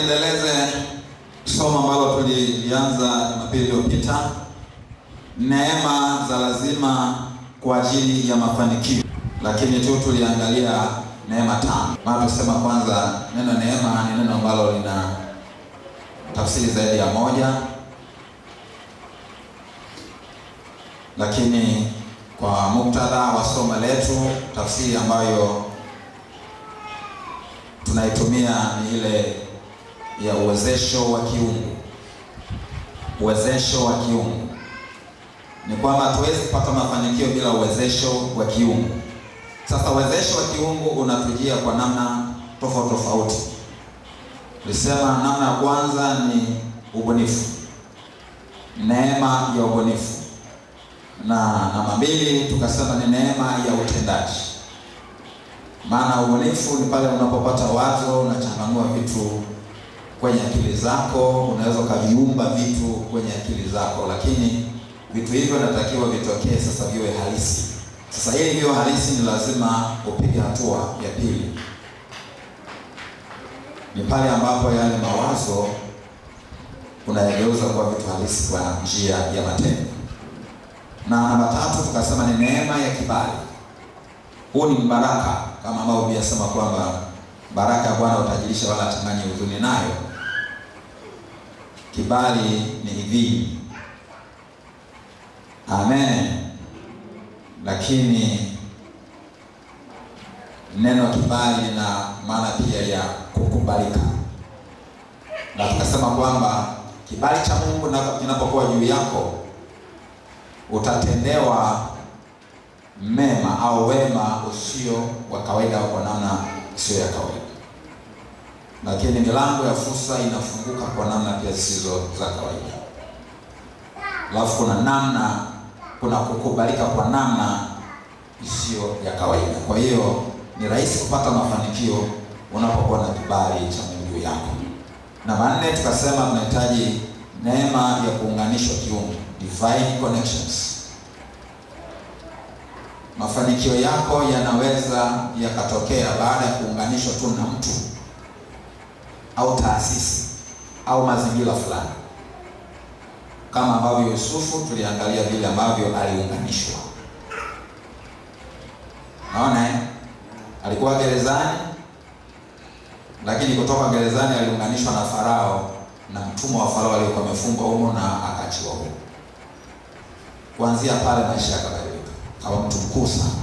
niendeleze somo ambalo tulianza Jumapili iliyopita, neema za lazima kwa ajili ya mafanikio, lakini tu tuliangalia neema tano. Maana tusema kwanza, neno neema ni neno ambalo lina tafsiri zaidi ya moja, lakini kwa muktadha wa somo letu, tafsiri ambayo tunaitumia ni ile ya uwezesho wa kiungu. Uwezesho wa kiungu ni kwamba hatuwezi kupata mafanikio bila uwezesho wa kiungu. Sasa uwezesho wa kiungu unatujia kwa namna tofauti tofauti. Tulisema namna ya kwanza ni ubunifu, neema ya ubunifu, na namba mbili tukasema ni neema ya utendaji. Maana ubunifu ni pale unapopata wazo, unachanganua vitu kwenye akili zako, unaweza kuviumba vitu kwenye akili zako, lakini vitu hivyo natakiwa vitokee sasa viwe halisi. Sasa ili viwe halisi ni lazima upige hatua ya pili. Ni pale ambapo yale mawazo unayageuza kuwa vitu halisi kwa njia ya matendo. Na namba tatu tukasema ni neema ya kibali. Huu ni baraka, kama ambavyo Biblia inasema kwamba baraka ya Bwana utajirisha wala hatanganyi huzuni nayo. Kibali ni hivi. Amen. Lakini neno kibali na maana pia ya kukubalika. Na tukasema kwamba kibali cha Mungu kinapokuwa juu yako, utatendewa mema au wema usio wa kawaida au kwa namna sio ya kawaida. Lakini milango ya fursa inafunguka kwa namna pia zisizo za kawaida. Alafu kuna kukubalika kwa namna isiyo ya kawaida. Kwa hiyo ni rahisi kupata mafanikio unapokuwa na kibali cha Mungu juu yako. Namba 4 tukasema tunahitaji neema ya kuunganishwa kiungu, divine connections. Mafanikio yako yanaweza yakatokea baada ya kuunganishwa tu na mtu au taasisi au mazingira fulani, kama ambavyo Yusufu tuliangalia vile ambavyo aliunganishwa. Naona alikuwa gerezani, lakini kutoka gerezani aliunganishwa na Farao, na mtumwa wa Farao aliyekuwa amefungwa humo na akaachiwa humo. Kuanzia pale maisha yakabadilika, kama mtu mkuu sana.